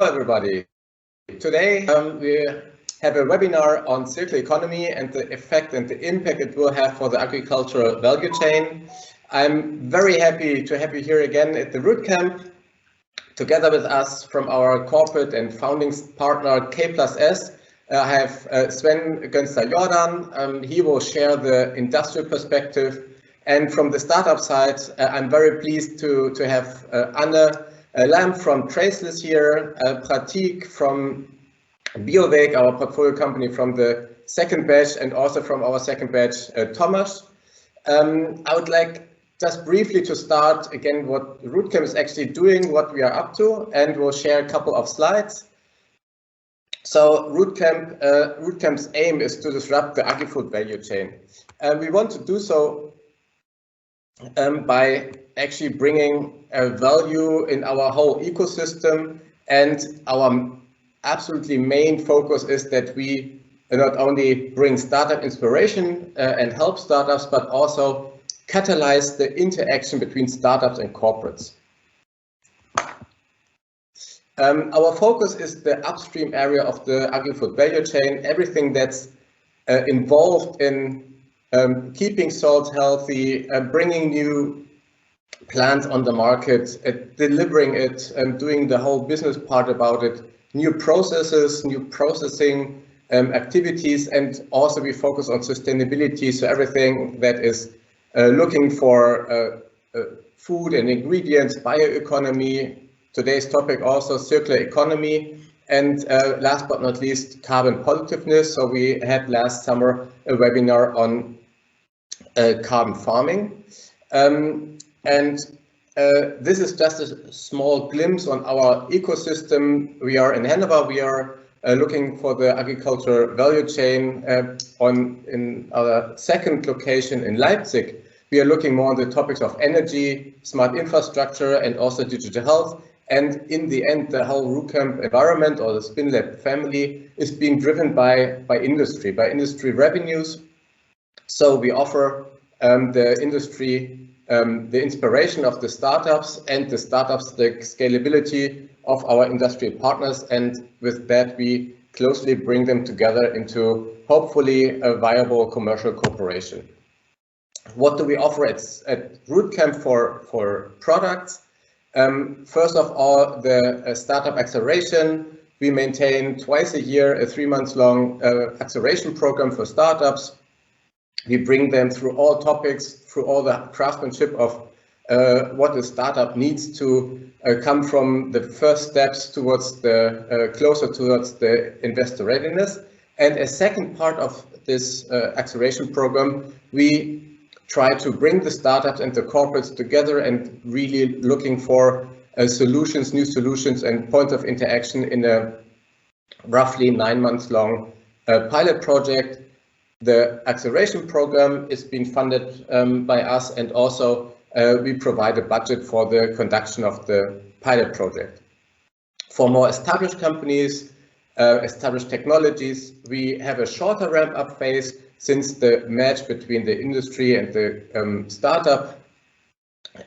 everybody. Today we have a webinar on circular economy and the effect and the impact it will have for the agricultural value chain. I'm very happy to have you here again at the Rootcamp, together with us from our corporate and founding partner K+S. I have Sven Gönster-Jordan. He will share the industrial perspective. And from the startup side, I'm very pleased to have Anne Lamb from Traceless here, Prateek from BIOWEG, our portfolio company from the second batch, and also from our second batch, Tomasz. I would like just briefly to start again what Rootcamp is actually doing, what we are up to, and we'll share a couple of slides. So Rootcamp's aim is to disrupt the agri-food value chain. We want to do so by actually bringing value in our whole ecosystem, and our absolutely main focus is that we not only bring startup inspiration and help startups, but also catalyze the interaction between startups and corporates. Our focus is the upstream area of the agri-food value chain, everything that's involved in keeping soils healthy, bringing new plants on the market, delivering it, doing the whole business part about it, new processes, new processing activities, and also we focus on sustainability, so everything that is looking for food and ingredients, bioeconomy, today's topic also circular economy, and last but not least, carbon positiveness. So we had last summer a webinar on carbon farming. This is just a small glimpse on our ecosystem. We are in Hanover. We are looking for the agriculture value chain. In our second location in Leipzig, we are looking more on the topics of energy, smart infrastructure, and also digital health. And in the end, the whole Rootcamp environment, or the SpinLab family, is being driven by industry revenues. So we offer the industry the inspiration of the startups, and the startups the scalability of our industrial partners, and with that we closely bring them together into hopefully a viable commercial cooperation. What do we offer at Rootcamp for products? First of all, the startup acceleration. We maintain twice a year a 3-month-long acceleration program for startups. We bring them through all topics, through all the craftsmanship of what a startup needs to come from the first steps towards the closer towards the investor readiness. And a second part of this acceleration program, we try to bring the startups and the corporates together and really looking for solutions, new solutions and points of interaction in a roughly 9-month-long pilot project. The acceleration program is being funded by us, and also we provide a budget for the conduction of the pilot project. For more established companies, established technologies, we have a shorter ramp-up phase, since the match between the industry and the startup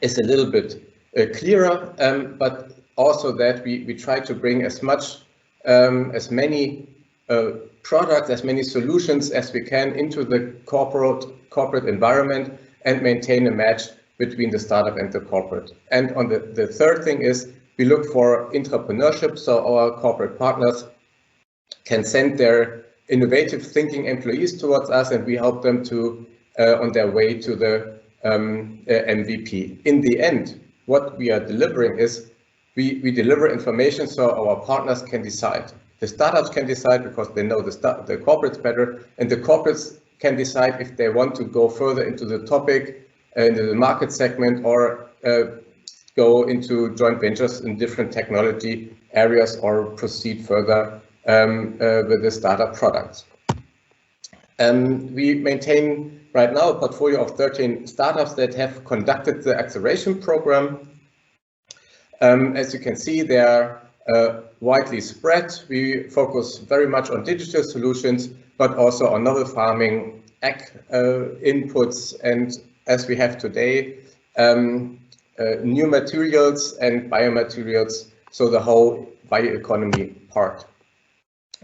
is a little bit clearer, but also that we try to bring as many products, as many solutions as we can into the corporate environment, and maintain a match between the startup and the corporate. And on the third thing is we look for entrepreneurship, so our corporate partners can send their innovative thinking employees towards us, and we help them to on their way to the MVP. In the end, what we are delivering is we deliver information so our partners can decide. The startups can decide because they know the corporates better, and the corporates can decide if they want to go further into the topic, into the market segment, or go into joint ventures in different technology areas, or proceed further with the startup products. We maintain right now a portfolio of 13 startups that have conducted the acceleration program. As you can see, they are widely spread. We focus very much on digital solutions, but also on novel farming, ag inputs, and as we have today, new materials and biomaterials. So the whole bioeconomy part.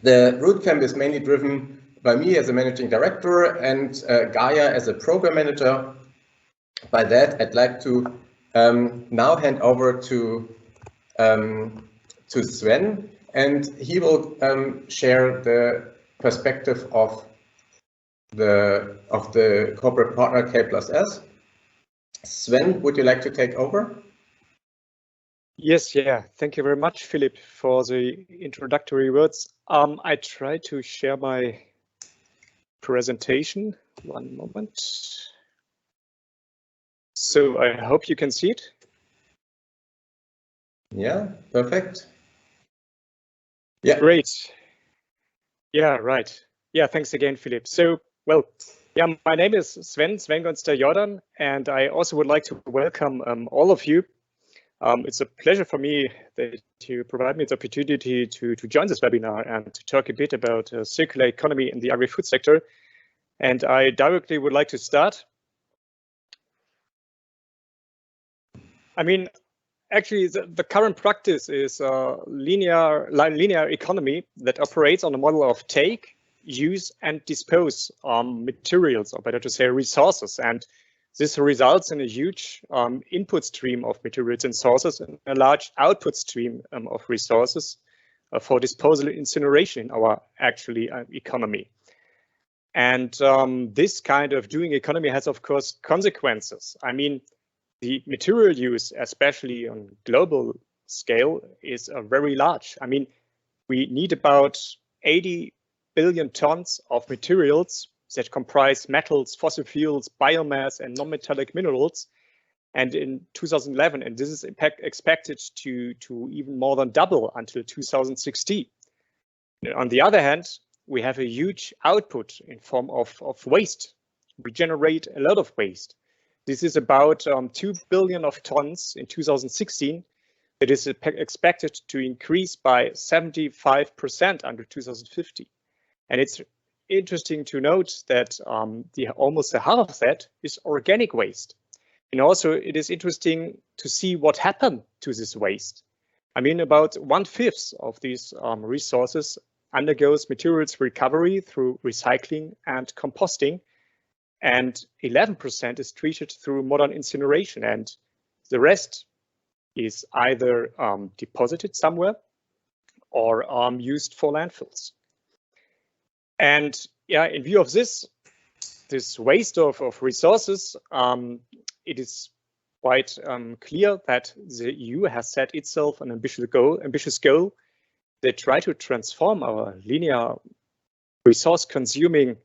The Rootcamp is mainly driven by me as a managing director and Gaia as a program manager. By that, I'd like to now hand over to Sven, and he will share the perspective of the corporate partner K+S. Sven, would you like to take over? Yes, yeah. Thank you very much, Philip, for the introductory words. I try to share my presentation. One moment. So I hope you can see it. Yeah, perfect. Yeah. Great. Yeah, right. Yeah, thanks again, Philip. So, well, yeah, my name is Sven Gönster-Jordan, and I also would like to welcome all of you. It's a pleasure for me that you provide me the opportunity to join this webinar and to talk a bit about circular economy in the agri-food sector. And I directly would like to start. I mean, actually, the current practice is a linear economy that operates on a model of take, use, and dispose materials, or better to say, resources. And this results in a huge input stream of materials and sources and a large output stream of resources for disposal and incineration in our economy. And this kind of doing economy has, of course, consequences. I mean, the material use, especially on global scale, is very large. I mean, we need about 80 billion tons of materials that comprise metals, fossil fuels, biomass, and non-metallic minerals. And in 2011, and this is expected to even more than double until 2060. On the other hand, we have a huge output in form of waste. We generate a lot of waste. This is about 2 billion of tons in 2016. It is expected to increase by 75% under 2050. And it's interesting to note that almost half of that is organic waste. And also it is interesting to see what happened to this waste. I mean, about 1/5 of these resources undergoes materials recovery through recycling and composting, and 11% is treated through modern incineration, and the rest is either deposited somewhere or used for landfills. And yeah, in view of this waste of resources, it is quite clear that the EU has set itself an ambitious goal that try to transform our linear resource consuming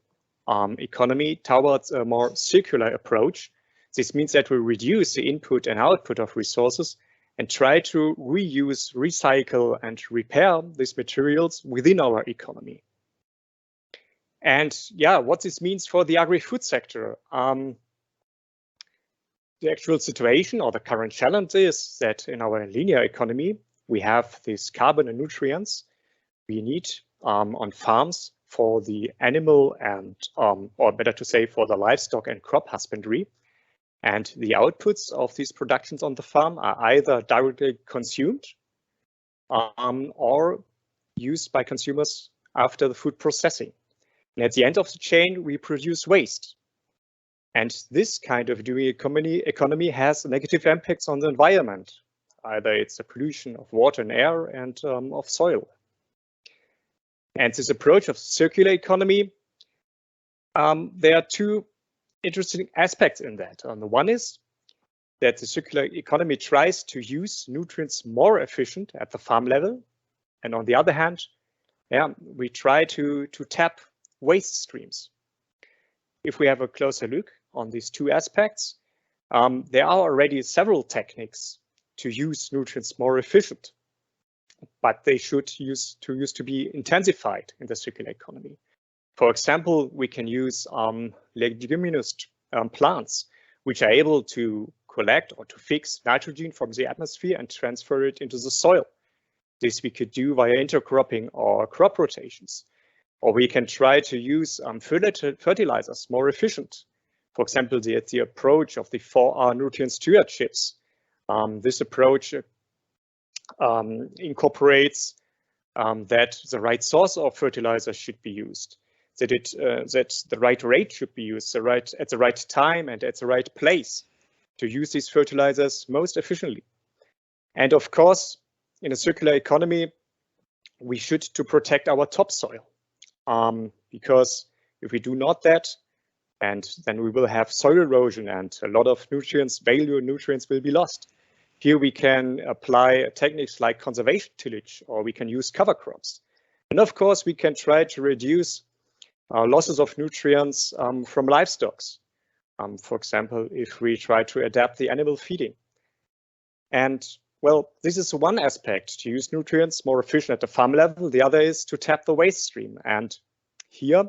economy towards a more circular approach. This means that we reduce the input and output of resources and try to reuse, recycle, and repair these materials within our economy. And yeah, what this means for the agri-food sector. The actual situation or the current challenge is that in our linear economy, we have this carbon and nutrients we need on farms for the animal and, or better to say, for the livestock and crop husbandry. And the outputs of these productions on the farm are either directly consumed or used by consumers after the food processing. And at the end of the chain, we produce waste. And this kind of doing economy has negative impacts on the environment. Either it's the pollution of water and air and of soil. And this approach of circular economy, there are two interesting aspects in that. On the one is that the circular economy tries to use nutrients more efficient at the farm level. And on the other hand, yeah, we try to tap waste streams. If we have a closer look on these two aspects, there are already several techniques to use nutrients more efficient, but they should use to be intensified in the circular economy. For example, we can use leguminous plants, which are able to collect or to fix nitrogen from the atmosphere and transfer it into the soil. This we could do via intercropping or crop rotations. Or we can try to use fertilizers more efficient. For example, the approach of the 4R nutrient stewardships. This approach incorporates that the right source of fertilizer should be used, that the right rate should be used, at the right time and at the right place to use these fertilizers most efficiently. And of course, in a circular economy, we should to protect our topsoil, because if we do not that, and then we will have soil erosion and a lot of nutrients, valuable nutrients will be lost. Here we can apply techniques like conservation tillage, or we can use cover crops. And of course, we can try to reduce losses of nutrients from livestock. For example, if we try to adapt the animal feeding. And well, this is one aspect, to use nutrients more efficient at the farm level. The other is to tap the waste stream. And here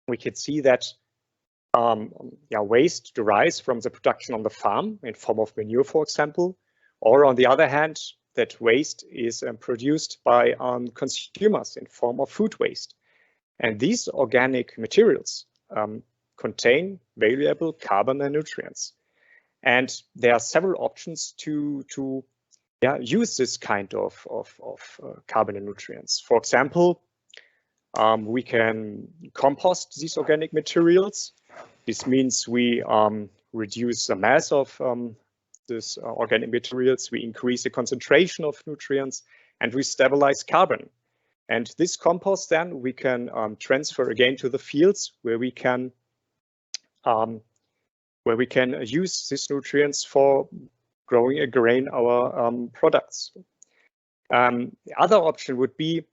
we can see that waste derives from the production on the farm in form of manure, for example, or on the other hand, that waste is produced by consumers in form of food waste. And these organic materials contain valuable carbon and nutrients. And there are several options to use this kind of carbon and nutrients. For example, we can compost these organic materials. This means we reduce the mass of these organic materials, we increase the concentration of nutrients, and we stabilize carbon. And this compost then we can transfer again to the fields where we can use these nutrients for growing again our products. The other option would be,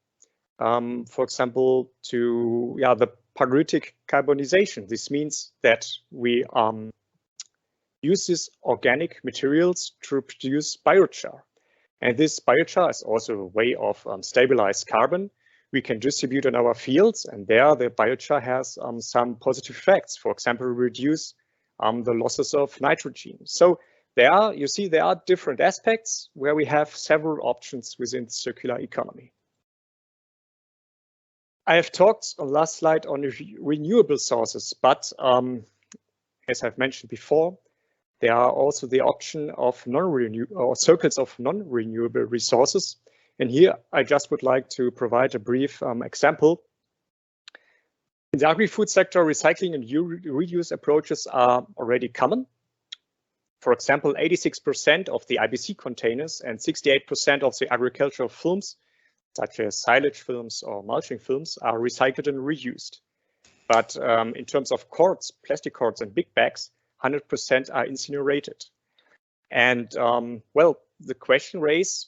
for example, the Prateek carbonization. This means that we use these organic materials to produce biochar. And this biochar is also a way of stabilized carbon we can distribute in our fields, and there the biochar has some positive effects. For example, reduce the losses of nitrogen. So you see there are different aspects where we have several options within the circular economy. I have talked on the last slide on renewable sources, but as I've mentioned before, there are also the option of circles of non-renewable resources. And here I just would like to provide a brief example. In the agri-food sector, recycling and reuse approaches are already common. For example, 86% of the IBC containers and 68% of the agricultural films, such as silage films or mulching films, are recycled and reused. But in terms of cords, plastic cords and big bags, 100% are incinerated. And well, the question raised,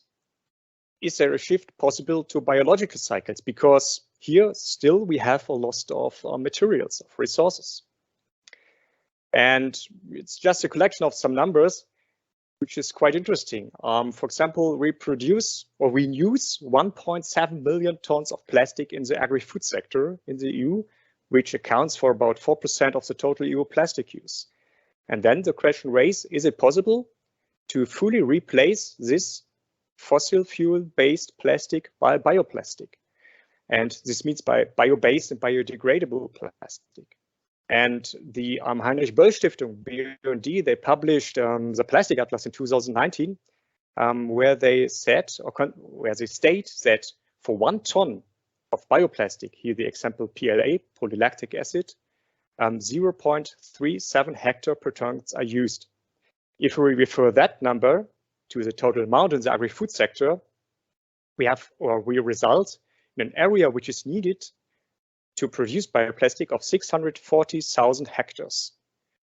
is there a shift possible to biological cycles? Because here still we have a loss of materials, of resources. And it's just a collection of some numbers, which is quite interesting. For example, we use 1.7 million tons of plastic in the agri-food sector in the EU, which accounts for about 4% of the total EU plastic use. And then the question raised, is it possible to fully replace this fossil fuel-based plastic by bioplastic? And this means by bio-based and biodegradable plastic. And the Heinrich Böll Stiftung, BUND, they published the Plastic Atlas in 2019, where they state that for 1 ton of bioplastic, here the example PLA, polylactic acid, 0.37 hectare per ton are used. If we refer that number to the total amount in the agri-food sector, we result in an area which is needed to produce bioplastic of 640,000 hectares,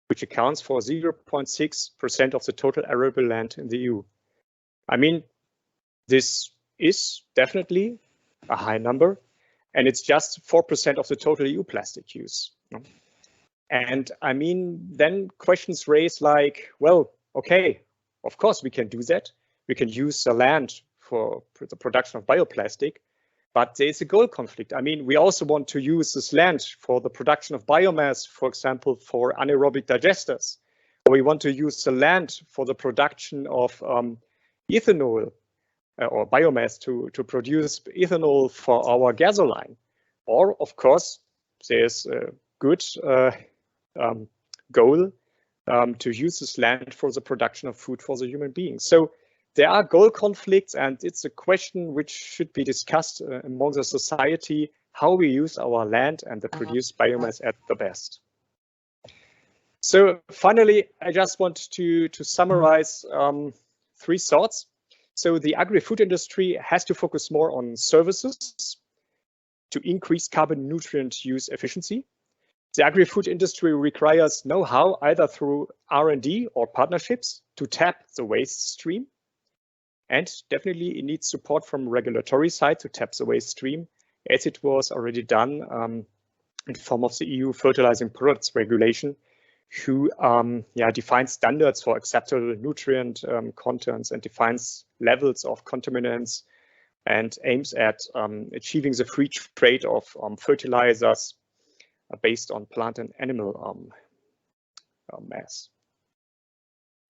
which accounts for 0.6% of the total arable land in the EU. I mean, this is definitely a high number, and it's just 4% of the total EU plastic use. And I mean, then questions raised like, well, okay, of course we can do that. We can use the land for the production of bioplastic, but there's a goal conflict. I mean, we also want to use this land for the production of biomass, for example, for anaerobic digesters. Or we want to use the land for the production of ethanol or biomass to produce ethanol for our gasoline. Or, of course, there's a good goal to use this land for the production of food for the human beings. So there are goal conflicts, and it's a question which should be discussed among the society, how we use our land and the produced biomass at the best. So finally, I just want to summarize 3 thoughts. So the agri-food industry has to focus more on services to increase carbon nutrient use efficiency. The agri-food industry requires know-how either through R&D or partnerships to tap the waste stream. And definitely it needs support from regulatory side to tap the waste stream, as it was already done in form of the EU fertilizing products regulation, who defines standards for acceptable nutrient contents and defines levels of contaminants and aims at achieving the free trade of fertilizers based on plant and animal mass.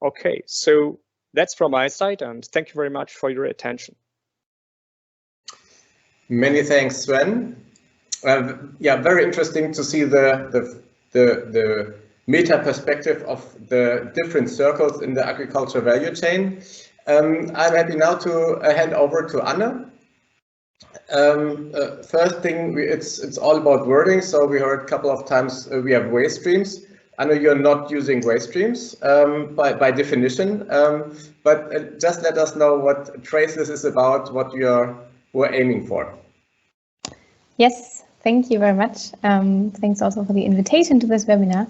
Okay, so that's from my side, and thank you very much for your attention. Many thanks, Sven. Yeah, very interesting to see the meta perspective of the different circles in the agriculture value chain. I'm happy now to hand over to Anna. First thing, it's all about wording. So we heard a couple of times we have waste streams. I know you're not using waste streams by definition, but just let us know what Traceless is about, what we're aiming for. Yes, thank you very much. Thanks also for the invitation to this webinar.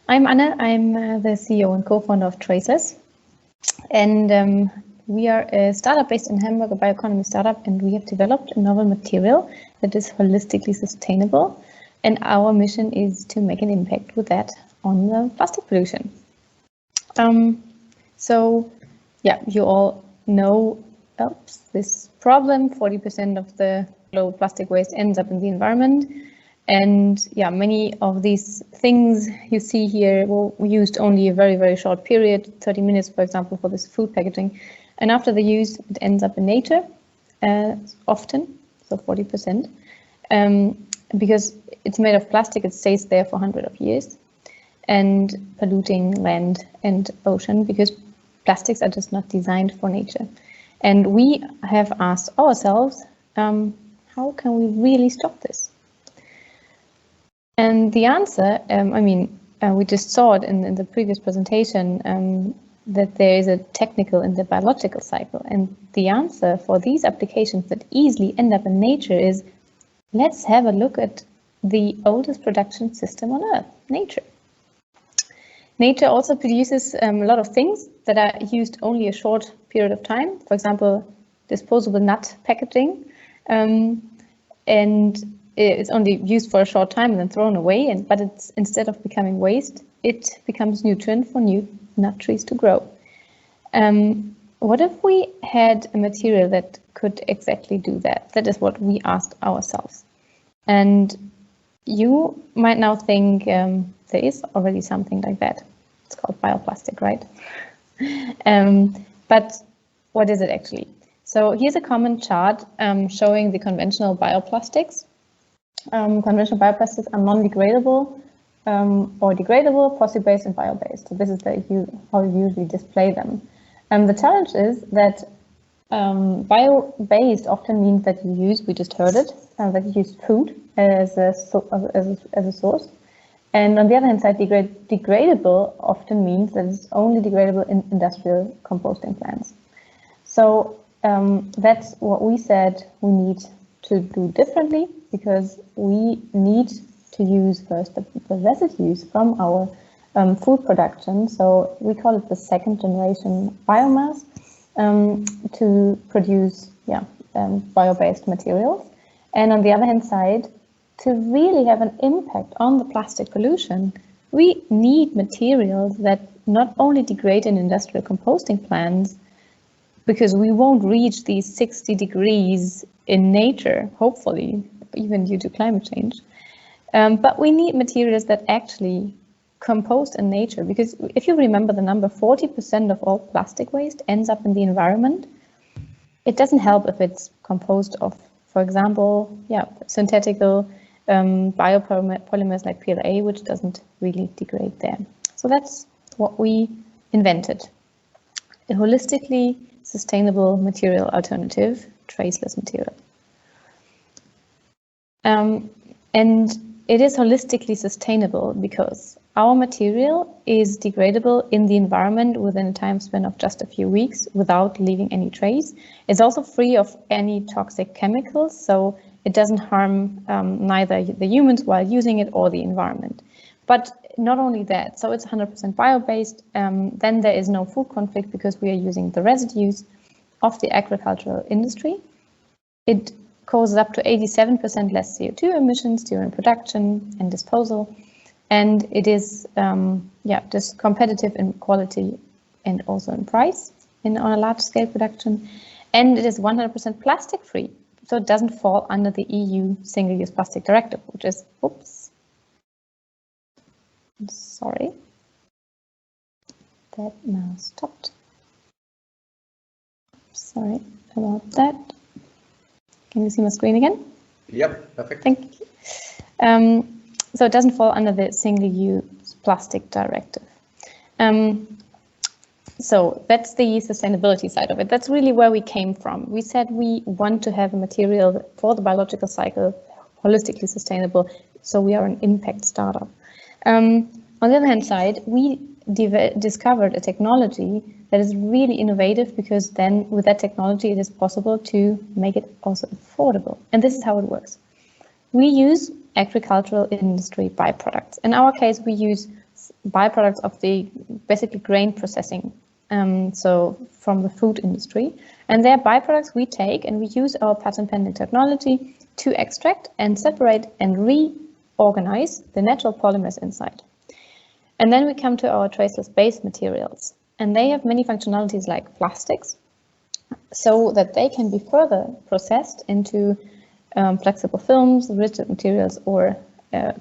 I'm Anna. I'm the CEO and co-founder of Traceless, and we are a startup based in Hamburg, a bioeconomy startup, and we have developed a novel material that is holistically sustainable. And our mission is to make an impact with that on the plastic pollution. So, yeah, you all know this problem. 40% of the global plastic waste ends up in the environment. And yeah, many of these things you see here were used only a very, very short period, 30 minutes, for example, for this food packaging. And after the use, it ends up in nature, often, so 40%. Because it's made of plastic, it stays there for hundreds of years and polluting land and ocean, because plastics are just not designed for nature. And we have asked ourselves, how can we really stop this? And the answer, we just saw it in the previous presentation, that there is a technical and the biological cycle. And the answer for these applications that easily end up in nature is, let's have a look at the oldest production system on Earth, nature. Nature also produces a lot of things that are used only a short period of time. For example, disposable nut packaging. And it's only used for a short time and then thrown away. But it's, instead of becoming waste, it becomes nutrient for new nut trees to grow. What if we had a material that could exactly do that? That is what we asked ourselves. And you might now think there is already something like that. It's called bioplastic, right? But what is it actually? So here's a common chart showing the conventional bioplastics. Conventional bioplastics are non-degradable or degradable, fossil-based and bio-based. So this is how you usually display them. The challenge is that bio-based often means that you use, we just heard it, that you use food as a source. And on the other hand side, degradable often means that it's only degradable in industrial composting plants. So that's what we said we need to do differently, because we need to use first the residues from our food production. So we call it the second generation biomass to produce bio-based materials. And on the other hand side, to really have an impact on the plastic pollution, we need materials that not only degrade in industrial composting plants, because we won't reach these 60 degrees in nature, hopefully, even due to climate change. But we need materials that actually compost in nature, because if you remember the number, 40% of all plastic waste ends up in the environment. It doesn't help if it's composed of, for example, synthetical biopolymers like PLA, which doesn't really degrade there. So that's what we invented. a holistically sustainable material alternative, traceless material. And it is holistically sustainable because our material is degradable in the environment within a time span of just a few weeks without leaving any trace. It's also free of any toxic chemicals, so it doesn't harm neither the humans while using it or the environment. But not only that, so it's 100% bio-based, then there is no food conflict because we are using the residues of the agricultural industry. It causes up to 87% less CO2 emissions during production and disposal. And it is just competitive in quality and also in price on a large scale production. And it is 100% plastic free. So it doesn't fall under the EU Single-Use Plastic Directive, which is, oops, sorry, that now stopped. Sorry about that. Can you see my screen again? Yep, perfect. Thank you. So it doesn't fall under the Single-Use Plastic Directive. So that's the sustainability side of it. That's really where we came from. We said we want to have a material for the biological cycle, holistically sustainable, so we are an impact startup. On the other hand side, we discovered a technology that is really innovative because then with that technology it is possible to make it also affordable. And this is how it works. We use agricultural industry byproducts. In our case, we use byproducts of the basically grain processing, so from the food industry. And their byproducts we take and we use our patent pending technology to extract and separate and reorganize the natural polymers inside. And then we come to our traceless-based materials. And they have many functionalities like plastics, so that they can be further processed into flexible films, rigid materials, or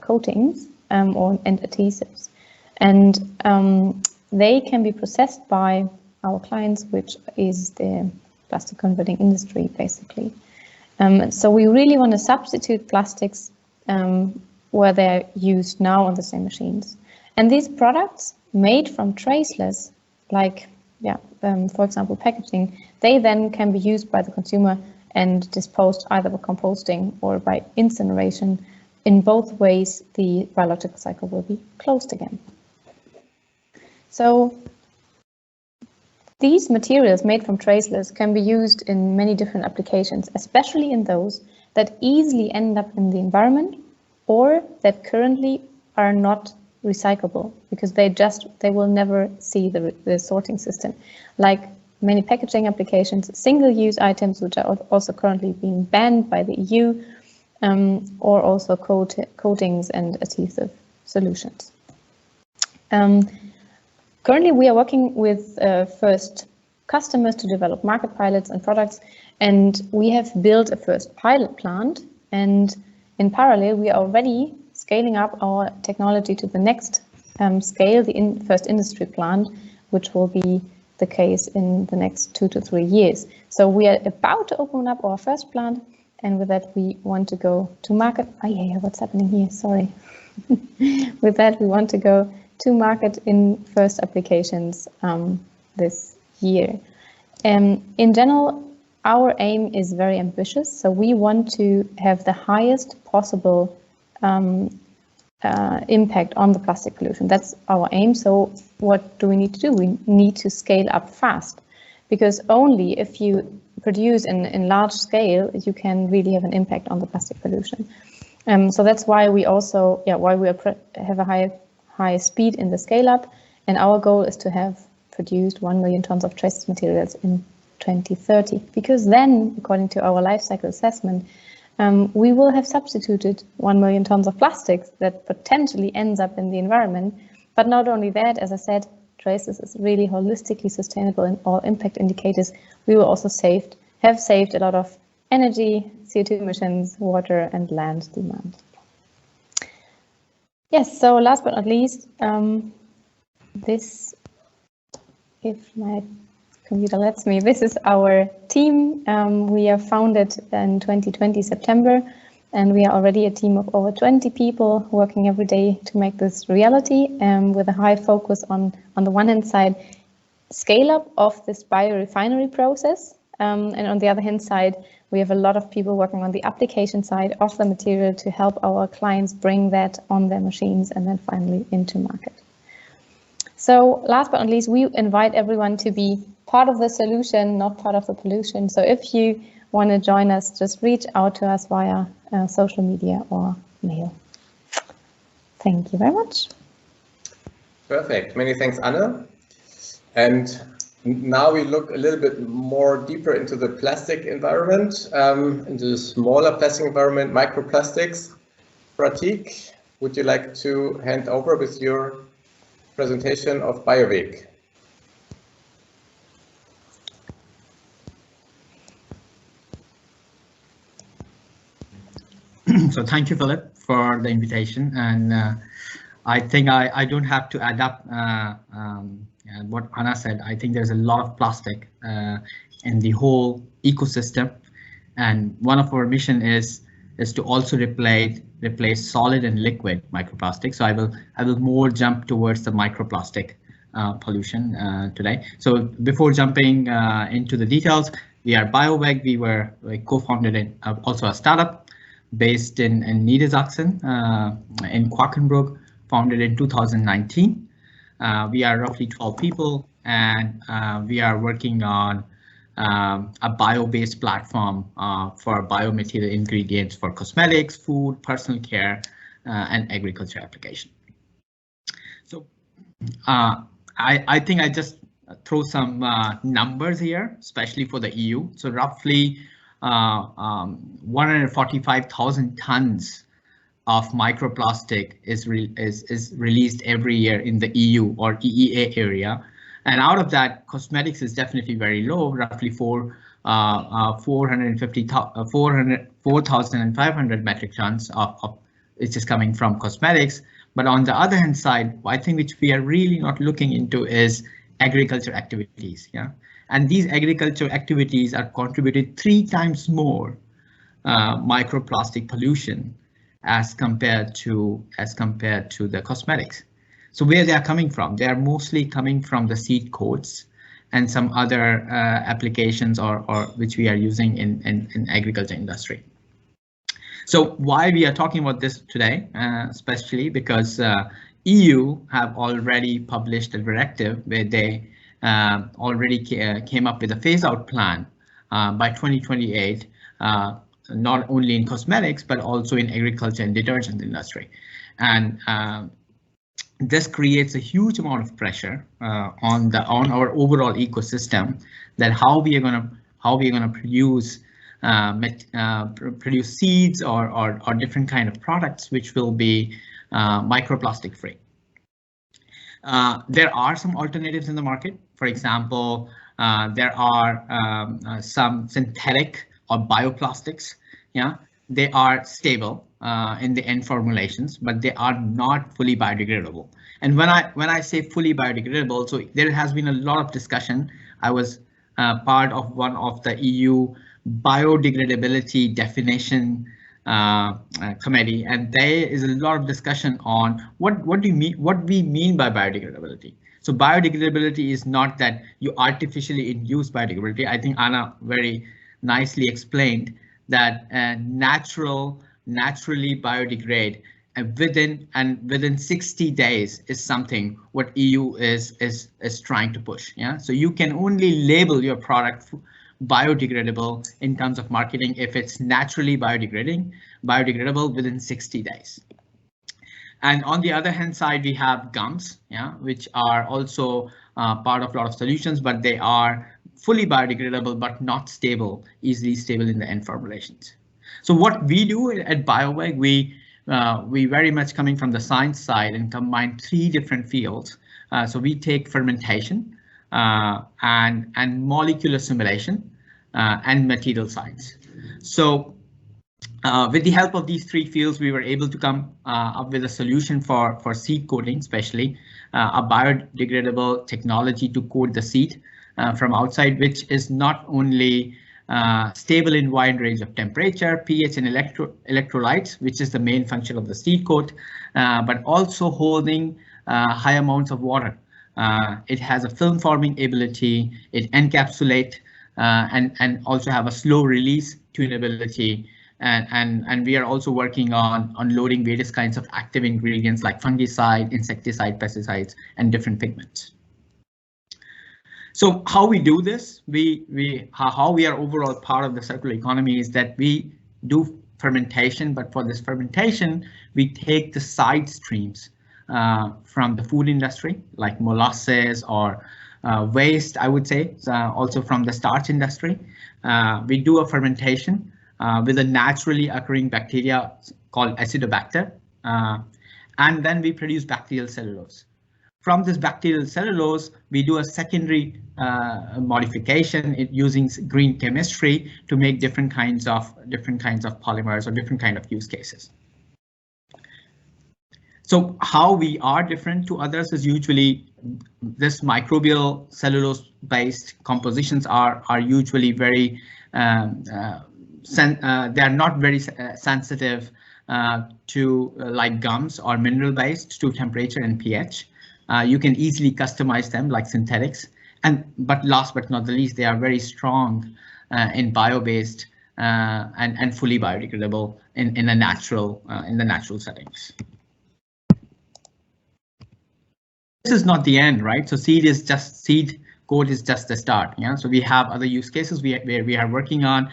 coatings and adhesives. And they can be processed by our clients, which is the plastic converting industry, basically. So we really want to substitute plastics where they're used now on the same machines. And these products made from traceless, like, for example, packaging, they then can be used by the consumer and disposed either by composting or by incineration. In both ways, the biological cycle will be closed again. So these materials made from traceless can be used in many different applications, especially in those that easily end up in the environment or that currently are not recyclable because they will never see the sorting system. Like many packaging applications, single-use items, which are also currently being banned by the EU, or also coatings and adhesive solutions. Currently, we are working with first customers to develop market pilots and products, and we have built a first pilot plant. And in parallel, we are already scaling up our technology to the next scale, the first industry plant, which will be the case in the next 2 to 3 years. So we are about to open up our first plant, and with that we want to go to market. Oh yeah, what's happening here? Sorry. With that we want to go to market in first applications this year. In general, our aim is very ambitious. So we want to have the highest possible impact on the plastic pollution. That's our aim. So what do we need to do? We need to scale up fast, because only if you produce in large scale, you can really have an impact on the plastic pollution. So that's why we also, why we have a high speed in the scale up. And our goal is to have produced 1 million tons of traceless materials in 2030, because then, according to our life cycle assessment, we will have substituted 1 million tons of plastics that potentially ends up in the environment. But not only that, as I said, traceless is really holistically sustainable in all impact indicators. We will also have saved a lot of energy, CO2 emissions, water and land demand. Yes, so last but not least, this, if my computer lets me, this is our team. We are founded in 2020 September, and we are already a team of over 20 people working every day to make this reality, with a high focus on the one hand side, scale up of this biorefinery process. And on the other hand side, we have a lot of people working on the application side of the material to help our clients bring that on their machines and then finally into market. So last but not least, we invite everyone to be part of the solution, not part of the pollution. So if you want to join us, just reach out to us via social media or mail. Thank you very much. Perfect. Many thanks, Anna. And now we look a little bit more deeper into the plastic environment, into the smaller plastic environment, microplastics. Prateek, would you like to hand over with your presentation of BIOWEG? So thank you, Philip, for the invitation. And I think I don't have to add up what Anna said. I think there's a lot of plastic in the whole ecosystem. And one of our mission is to also replace solid and liquid microplastics. So I will more jump towards the microplastic pollution today. So before jumping into the details, we are BioWag. We were co-founded in also a startup based in Niedersachsen, in Quakenbrück, founded in 2019. We are roughly 12 people, and we are working on a bio-based platform for biomaterial ingredients for cosmetics, food, personal care, and agriculture application. So I think I just throw some numbers here, especially for the EU. So roughly 145,000 tons of microplastic is released every year in the EU or EEA area. And out of that, cosmetics is definitely very low, roughly 4,500 metric tons of it's just coming from cosmetics. But on the other hand side, I think which we are really not looking into is agriculture activities. Yeah, and these agriculture activities are contributed 3 times more microplastic pollution as compared to the cosmetics. So where they are coming from, they are mostly coming from the seed coats and some other applications or which we are using in agriculture industry. So why we are talking about this today, especially because EU have already published a directive where they already came up with a phase out plan by 2028, not only in cosmetics, but also in agriculture and detergent industry. And this creates a huge amount of pressure on our overall ecosystem, that how we are gonna produce seeds or different kind of products which will be microplastic free. There are some alternatives in the market. For example, there are some synthetic or bioplastics. Yeah, they are stable in the end formulations, but they are not fully biodegradable. And when I say fully biodegradable, so there has been a lot of discussion. I was part of one of the EU biodegradability definition committee, and there is a lot of discussion on what we mean by biodegradability. So biodegradability is not that you artificially induce biodegradability. I think Anna very nicely explained that naturally biodegrade within 60 days is something what EU is trying to push. Yeah, so you can only label your product biodegradable in terms of marketing if it's naturally biodegradable within 60 days. And on the other hand side, we have gums, yeah, which are also part of a lot of solutions, but they are fully biodegradable, but not easily stable in the end formulations. So what we do at BioWag, we very much coming from the science side and combine 3 different fields. So we take fermentation and molecular simulation and material science. So with the help of these 3 fields, we were able to come up with a solution for seed coating, especially a biodegradable technology to coat the seed from outside, which is not only stable in wide range of temperature, pH, and electrolytes, which is the main function of the seed coat, but also holding high amounts of water It has a film forming ability. It encapsulate and also have a slow release tunability. And we are also working on loading various kinds of active ingredients like fungicide, insecticide, pesticides, and different pigments. So how we do this, how we are overall part of the circular economy is that we do fermentation, but for this fermentation, we take the side streams from the food industry, like molasses or waste, I would say, also from the starch industry. We do a fermentation with a naturally occurring bacteria called Acidobacter, and then we produce bacterial cellulose. From this bacterial cellulose, we do a secondary modification using green chemistry to make different kinds of polymers or different kind of use cases. So how we are different to others is usually this microbial cellulose-based compositions are usually very they are not very sensitive to like gums or mineral-based to temperature and pH. You can easily customize them like synthetics, but last but not the least, they are very strong in bio-based and fully biodegradable in the natural settings. This is not the end, right? So seed code is just the start. Yeah. So we have other use cases where we are working on.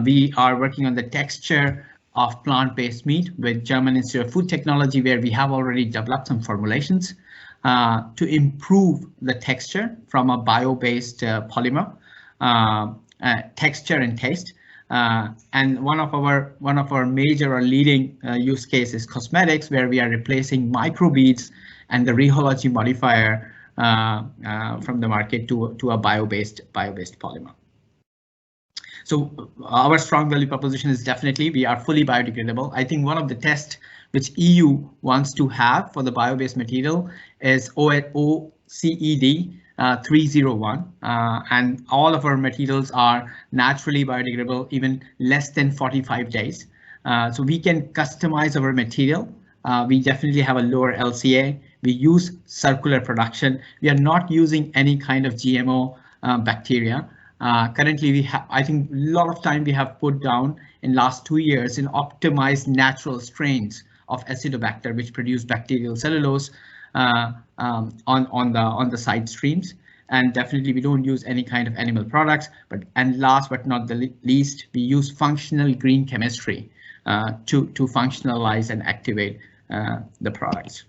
We are working on the texture of plant-based meat with German Institute of Food Technology, where we have already developed some formulations to improve the texture from a bio-based polymer, texture and taste. And one of our major or leading use case is cosmetics, where we are replacing microbeads and the rheology modifier from the market to a bio-based polymer. So our strong value proposition is definitely we are fully biodegradable. I think one of the tests which EU wants to have for the bio-based material is OCED 301, and all of our materials are naturally biodegradable, even less than 45 days. So we can customize our material. We definitely have a lower LCA. We use circular production. We are not using any kind of GMO bacteria. Currently, we have, I think, a lot of time we have put down in last 2 years in optimized natural strains of Acidobacter, which produce bacterial cellulose on the side streams. And definitely, we don't use any kind of animal products. And last but not the least, we use functional green chemistry to functionalize and activate the products.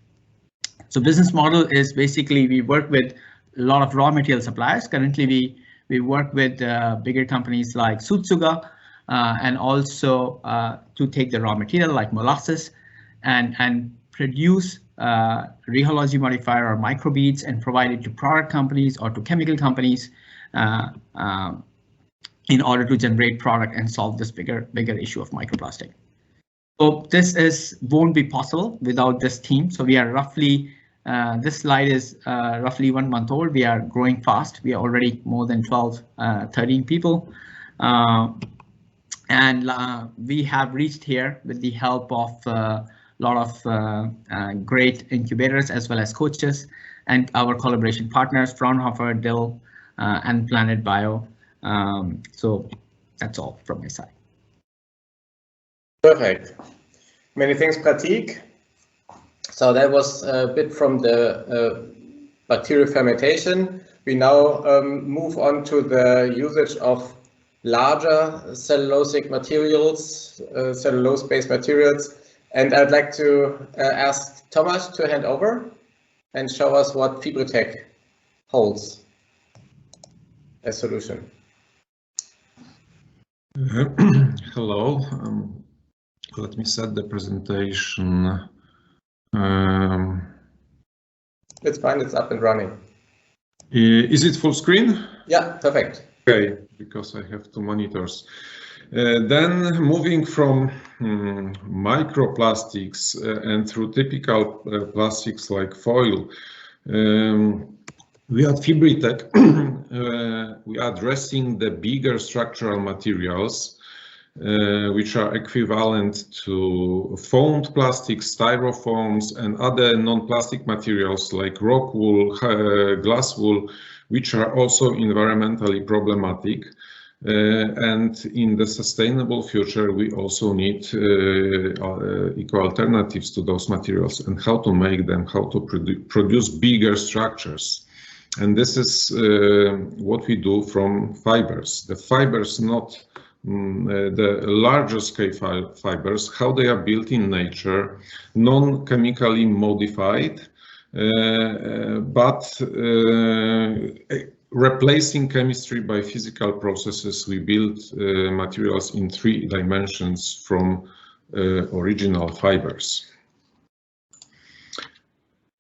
So business model is basically we work with a lot of raw material suppliers. Currently, we work with bigger companies like Sutsuga and also to take the raw material like molasses and produce rheology modifier or microbeads and provide it to product companies or to chemical companies in order to generate product and solve this bigger issue of microplastic. So this won't be possible without this team. So we are roughly this slide is roughly 1 month old. We are growing fast. We are already more than 13 people. And we have reached here with the help of a lot of great incubators as well as coaches and our collaboration partners, Fraunhofer, Dill, and Planet Bio. So that's all from my side. Perfect. Many thanks, Prateek. So that was a bit from the bacterial fermentation. We now move on to the usage of larger cellulosic materials, cellulose-based materials. And I'd like to ask Tomasz to hand over and show us what FibriTech holds as solution. Hello. Let me set the presentation. It's fine, it's up and running. Is it full screen? Yeah, perfect. Okay, because I have 2 monitors. Then moving from microplastics and through typical plastics like foil, we at FibriTech we are addressing the bigger structural materials which are equivalent to foamed plastics, styrofoams, and other non-plastic materials like rock wool, glass wool, which are also environmentally problematic. And in the sustainable future, we also need eco alternatives to those materials and how to make them, how to produce bigger structures. And this is what we do from fibers. The fibers, not the larger scale fibers, how they are built in nature, non-chemically modified, but replacing chemistry by physical processes. We build materials in 3 dimensions from original fibers.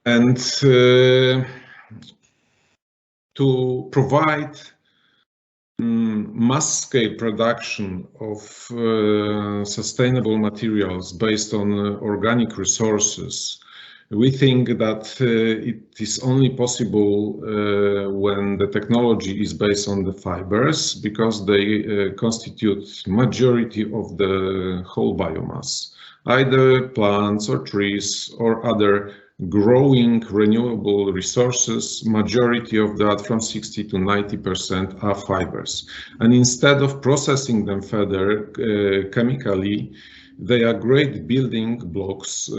And to provide mass scale production of sustainable materials based on organic resources, we think that it is only possible when the technology is based on the fibers, because they constitute majority of the whole biomass, either plants or trees or other growing renewable resources. Majority of that, from 60 to 90%, are fibers. And instead of processing them further chemically, they are great building blocks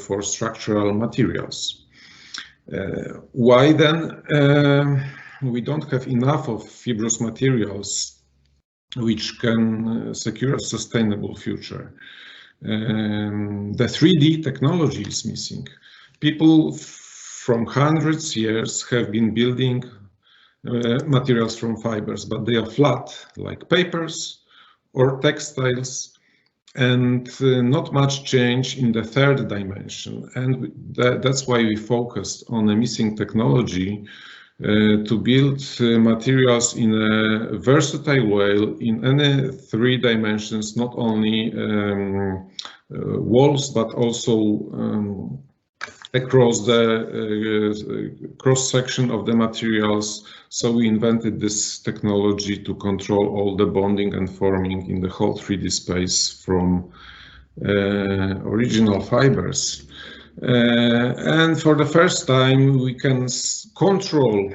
for structural materials. Why then we don't have enough of fibrous materials which can secure a sustainable future? The 3D technology is missing. People from hundreds of years have been building materials from fibers, but they are flat, like papers or textiles, and not much change in the 3rd dimension. And that's why we focused on a missing technology to build materials in a versatile way in any 3 dimensions, not only walls, but also across the cross-section of the materials. So we invented this technology to control all the bonding and forming in the whole 3D space from original fibers. And for the first time, we can control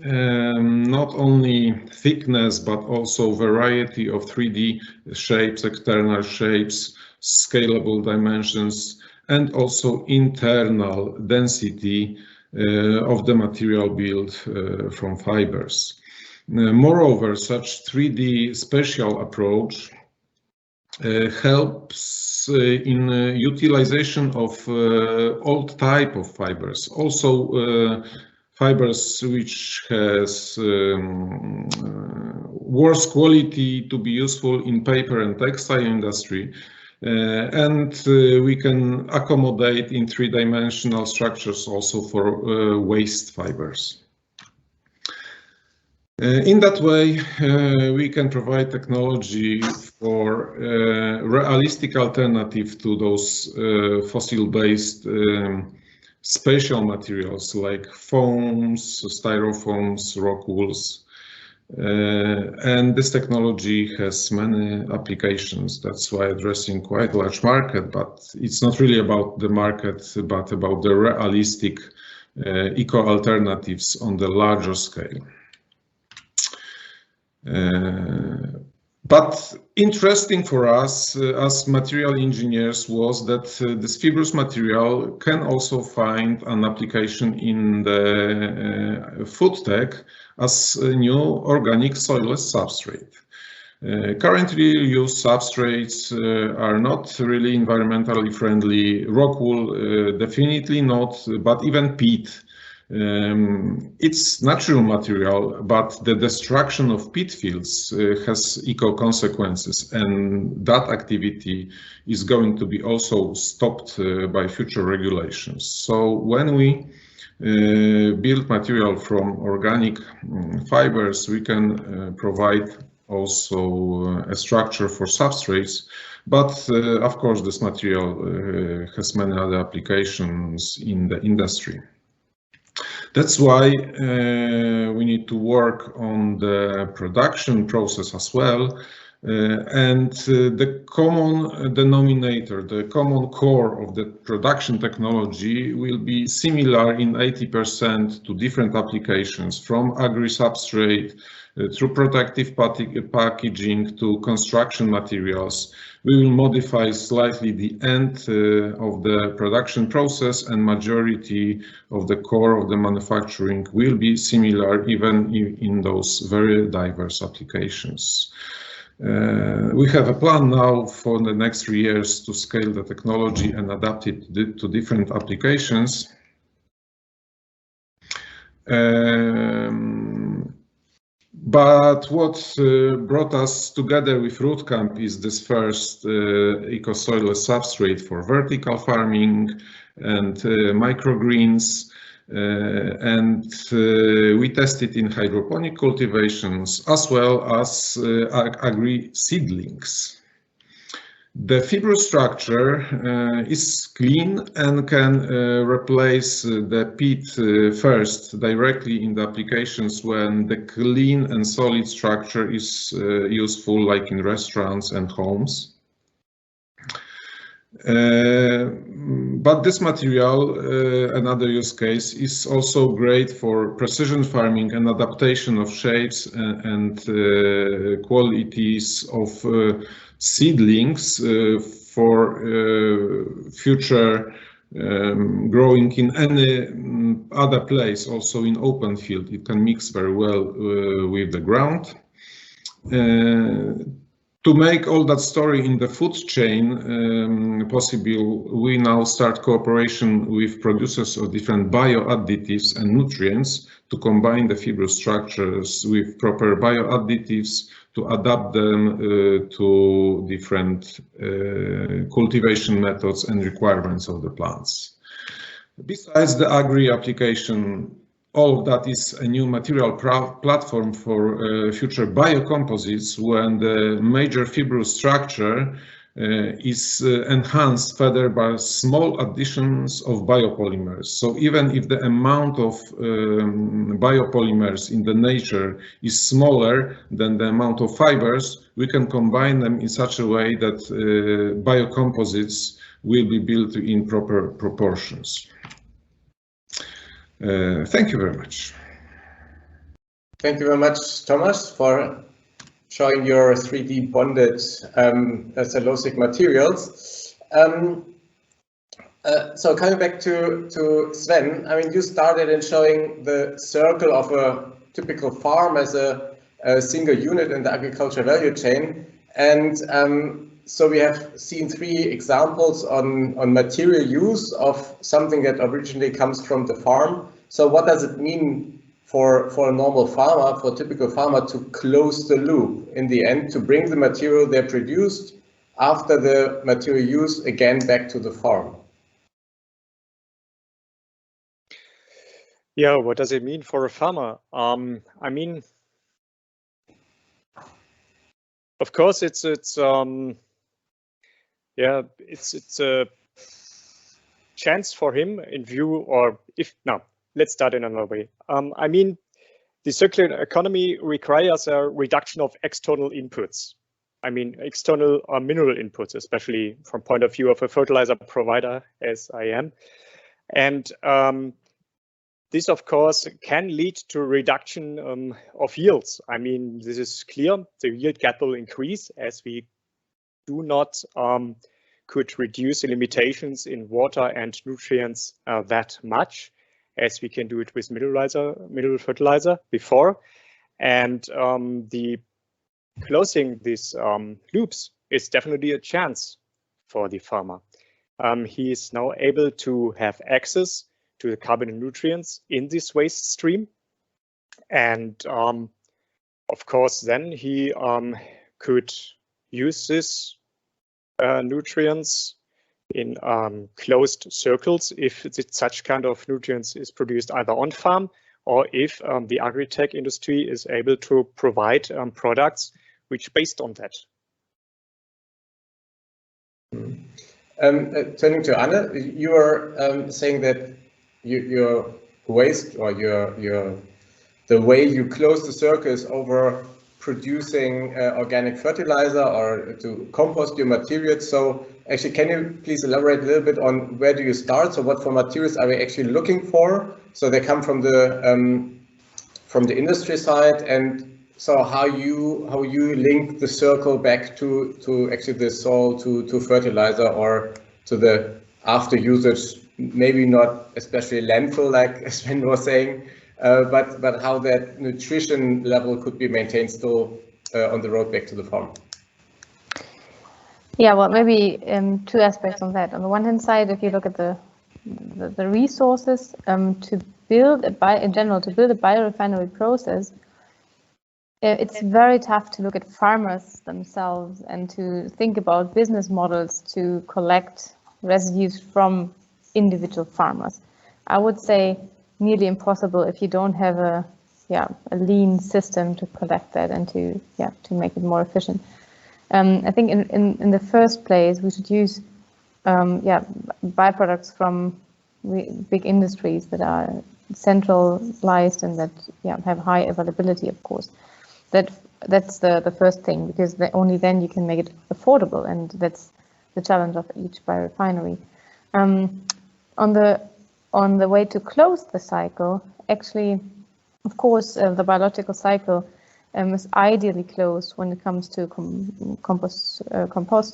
not only thickness, but also variety of 3D shapes, external shapes, scalable dimensions, and also internal density of the material built from fibers. Moreover, such 3D spatial approach helps in utilization of old type of fibers. Also fibers which has worse quality to be useful in paper and textile industry. And we can accommodate in 3-dimensional structures also for waste fibers. In that way, we can provide technology for realistic alternative to those fossil-based spatial materials like foams, styrofoams, rock wools. And this technology has many applications. That's why addressing quite a large market, but it's not really about the market, but about the realistic eco alternatives on the larger scale. But interesting for us as material engineers was that this fibrous material can also find an application in the food tech as a new organic soilless substrate. Currently used substrates are not really environmentally friendly. Rock wool, definitely not, but even peat. It's natural material, but the destruction of peat fields has eco consequences, and that activity is going to be also stopped by future regulations. So when we build material from organic fibers, we can provide also a structure for substrates, but of course this material has many other applications in the industry. That's why we need to work on the production process as well, The common denominator, the common core of the production technology will be similar in 80% to different applications, from agri-substrate through protective packaging to construction materials. We will modify slightly the end of the production process, and majority of the core of the manufacturing will be similar even in those very diverse applications. We have a plan now for the next 3 years to scale the technology and adapt it to different applications. But what brought us together with Rootcamp is this first eco-soilless substrate for vertical farming and microgreens. We tested in hydroponic cultivations as well as agri seedlings. The fiber structure is clean and can replace the peat first directly in the applications when the clean and solid structure is useful, like in restaurants and homes. But this material, another use case, is also great for precision farming and adaptation of shapes and qualities of seedlings for future growing in any other place, also in open field. It can mix very well with the ground. To make all that story in the food chain possible, we now start cooperation with producers of different bio-additives and nutrients to combine the fiber structures with proper bio-additives to adapt them to different cultivation methods and requirements of the plants. Besides the agri application, all of that is a new material platform for future biocomposites, when the major fibrous structure is enhanced further by small additions of biopolymers. So even if the amount of biopolymers in the nature is smaller than the amount of fibers, we can combine them in such a way that biocomposites will be built in proper proportions. Thank you very much. Thank you very much, Tomasz, for showing your 3D bonded cellulosic materials. So coming back to Sven, I mean, you started in showing the circle of a typical farm as a single unit in the agriculture value chain. And so we have seen 3 examples on material use of something that originally comes from the farm. So what does it mean for a normal farmer, for a typical farmer, to close the loop in the end, to bring the material they produced after the material use again back to the farm? Yeah, what does it mean for a farmer? I mean, of course, it's a chance for him in view, or if now let's start in another way. I mean, the circular economy requires a reduction of external inputs. I mean, external mineral inputs, especially from point of view of a fertilizer provider, as I am. And this, of course, can lead to a reduction of yields. I mean, this is clear. The yield gap will increase as we do not could reduce the limitations in water and nutrients that much as we can do it with mineral fertilizer before. And the closing these loops is definitely a chance for the farmer. He is now able to have access to the carbon and nutrients in this waste stream. And of course, then he could use this nutrients in closed circles if such kind of nutrients is produced either on farm, or if the agri-tech industry is able to provide products which based on that. Turning to Anne, you are saying that your waste, or the way you close the circle is over producing organic fertilizer or to compost your materials. So actually, can you please elaborate a little bit on where do you start? So what for materials are we actually looking for? So they come from the industry side, and so how you link the circle back to actually the soil, to fertilizer, or to the after usage, maybe not especially landfill like Sven was saying, but how that nutrition level could be maintained still on the road back to the farm. Yeah, well, maybe two aspects on that. On the one hand side, if you look at the resources to build in general to build a biorefinery process, it's very tough to look at farmers themselves and to think about business models to collect residues from individual farmers. I would say nearly impossible if you don't have a lean system to collect that and to make it more efficient. I think in the first place we should use byproducts from big industries that are centralized and that have high availability, of course. That's the first thing, because only then you can make it affordable, and that's the challenge of each biorefinery. On the way to close the cycle, actually, of course, the biological cycle is ideally closed when it comes to compost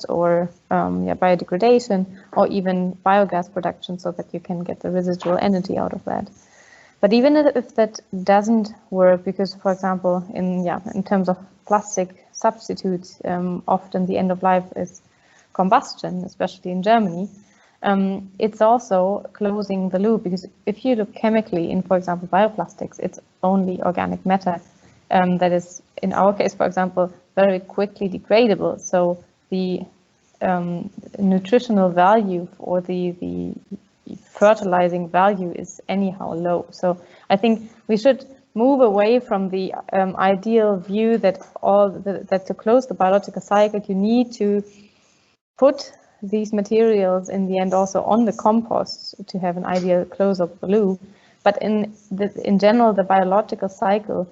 or biodegradation, or even biogas production, so that you can get the residual energy out of that. But even if that doesn't work, because, for example, in terms of plastic substitutes, often the end of life is combustion, especially in Germany. It's also closing the loop, because if you look chemically in, for example, bioplastics, it's only organic matter that is, in our case, for example, very quickly degradable. So the nutritional value or the fertilizing value is anyhow low. So I think we should move away from the ideal view that that to close the biological cycle you need to put these materials in the end also on the compost to have an ideal close of the loop. But in general, the biological cycle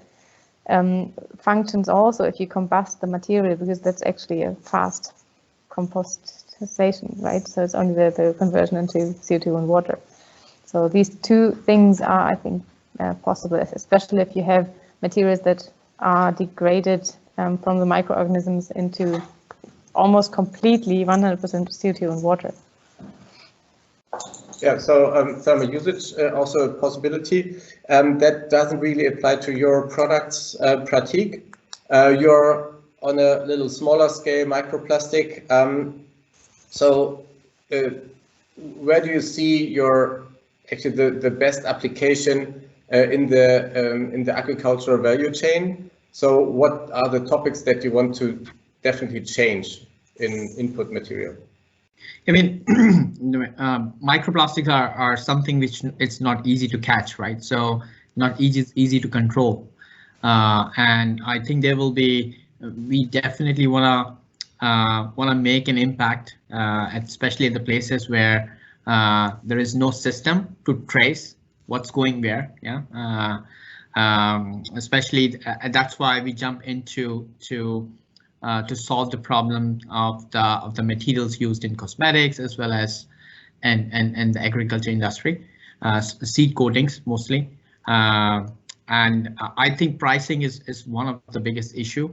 functions also if you combust the material, because that's actually a fast compostization, right? So it's only the conversion into CO2 and water. So these two things are, I think, possible, especially if you have materials that are degraded from the microorganisms into almost completely 100% CO2 and water. Yeah, so thermal usage also a possibility. That doesn't really apply to your products, Prateek. You're on a little smaller scale, microplastic. So where do you see your actually the best application in the agricultural value chain? So what are the topics that you want to definitely change in input material? I mean, microplastics are something which it's not easy to catch, right? So not easy to control. And I think there will be, we definitely wanna make an impact, especially at the places where there is no system to trace what's going where. Yeah, especially that's why we jump into to solve the problem of the materials used in cosmetics as well as and the agriculture industry, seed coatings mostly. And I think pricing is one of the biggest issue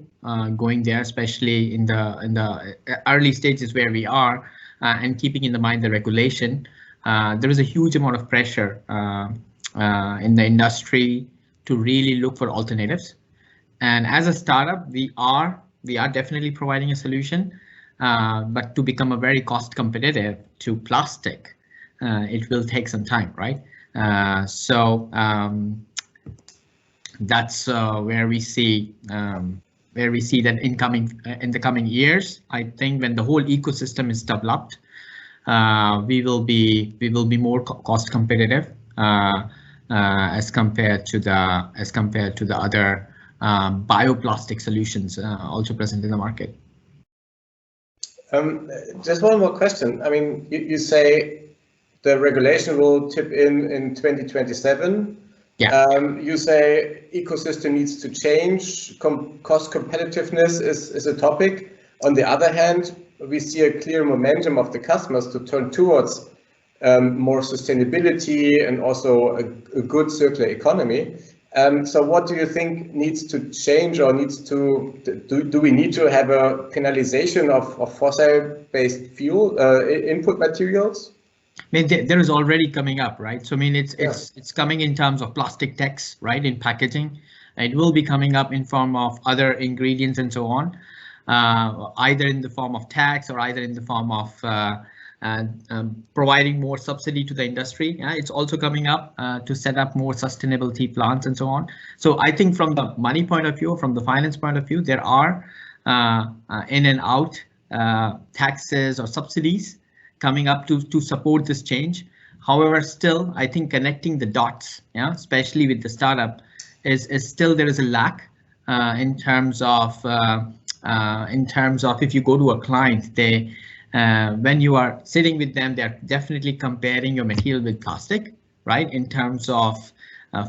going there, especially in the early stages where we are, and keeping in mind the regulation. There is a huge amount of pressure in the industry to really look for alternatives. And as a startup, we are definitely providing a solution, but to become a very cost competitive to plastic, it will take some time, right? So that's where we see that in the coming years. I think when the whole ecosystem is developed, we will be more cost competitive as compared to the other bioplastic solutions also present in the market. Just one more question. I mean, you say the regulation will tip in 2027. Yeah. You say ecosystem needs to change. Cost competitiveness is a topic. On the other hand, we see a clear momentum of the customers to turn towards more sustainability and also a good circular economy. So what do you think needs to change, or do we need to have a penalization of fossil-based fuel input materials? I mean, there is already coming up, right? So I mean, it's coming in terms of plastic tax, right, in packaging. It will be coming up in form of other ingredients and so on, either in the form of tax or either in the form of providing more subsidy to the industry. It's also coming up to set up more sustainability plans and so on. So I think from the money point of view, from the finance point of view, there are in and out taxes or subsidies coming up to support this change. However, still, I think connecting the dots, especially with the startup, is still there is a lack in terms of if you go to a client, they when you are sitting with them, they're definitely comparing your material with plastic, right? In terms of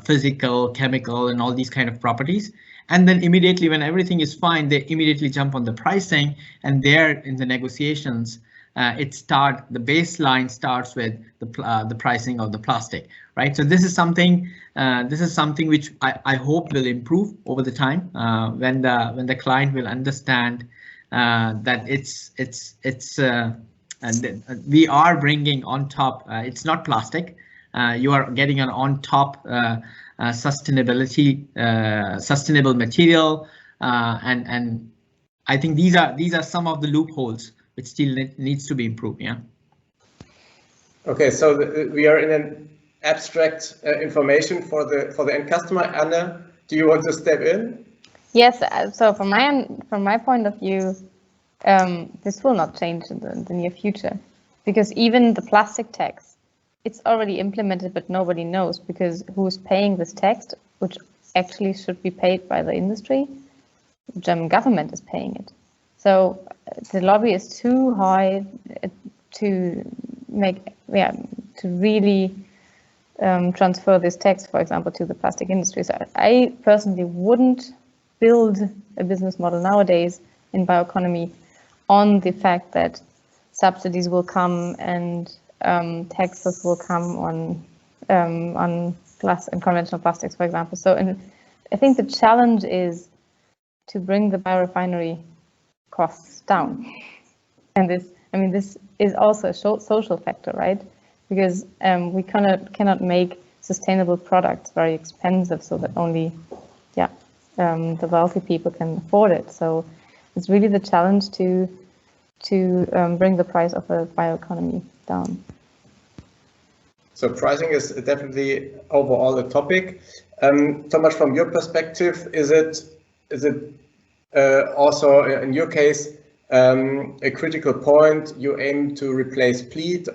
physical, chemical, and all these kind of properties. And then immediately when everything is fine, they immediately jump on the pricing, and there in the negotiations, the baseline starts with the pricing of the plastic, right? So this is something which I hope will improve over the time when the client will understand that we are bringing on top. It's not plastic. You are getting an on top sustainable material, and I think these are some of the loopholes which still needs to be improved. Yeah. Okay, so we are in an abstract information for the end customer. Anna, do you want to step in? Yes. So from my point of view, this will not change in the near future, because even the plastic tax, it's already implemented, but nobody knows, because who's paying this tax, which actually should be paid by the industry? The German government is paying it. So the lobby is too high to really transfer this tax, for example, to the plastic industry. So I personally wouldn't build a business model nowadays in bioeconomy on the fact that subsidies will come and taxes will come on glass and conventional plastics, for example. So I think the challenge is to bring the biorefinery costs down, and this is also a social factor, right? Because we cannot make sustainable products very expensive so that only the wealthy people can afford it. So it's really the challenge to bring the price of a bioeconomy down. So pricing is definitely overall a topic. Tomasz, from your perspective, is it also in your case a critical point? You aim to replace peat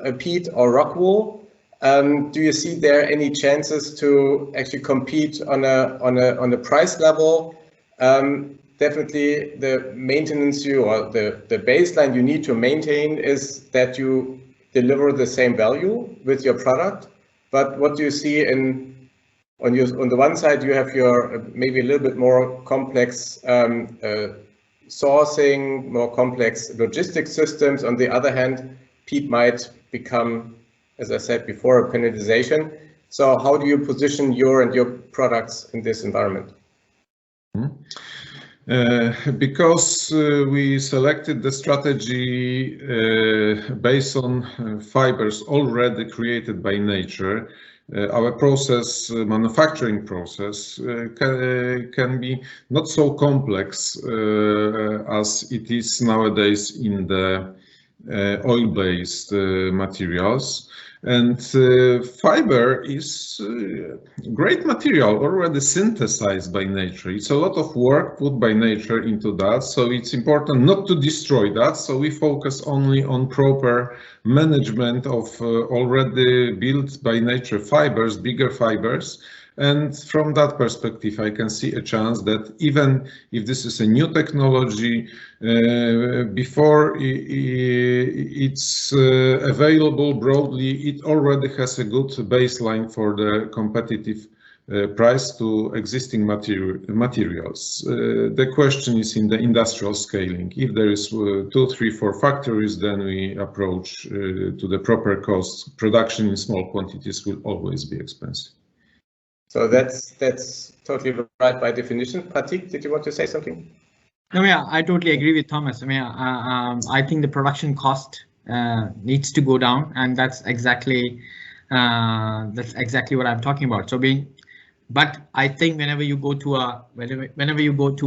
or rock wool. Do you see there any chances to actually compete on a price level? Definitely, the maintenance the baseline you need to maintain is that you deliver the same value with your product. But what do you see on the one side, you have your maybe a little bit more complex sourcing, more complex logistics systems. On the other hand, peat might become, as I said before, a penalization. So how do you position your products in this environment? Because we selected the strategy based on fibers already created by nature, our manufacturing process can be not so complex as it is nowadays in the oil-based materials. And fiber is a great material already synthesized by nature. It's a lot of work put by nature into that, so it's important not to destroy that. So we focus only on proper management of already built by nature fibers, bigger fibers. And from that perspective, I can see a chance that even if this is a new technology, before it's available broadly, it already has a good baseline for the competitive price to existing materials. The question is in the industrial scaling. If there is 2, 3, 4 factories, then we approach to the proper cost. Production in small quantities will always be expensive. So that's totally right by definition. Prateek, did you want to say something? No, yeah, I totally agree with Thomas. I mean, I think the production cost needs to go down, and that's exactly what I'm talking about. But I think whenever you go to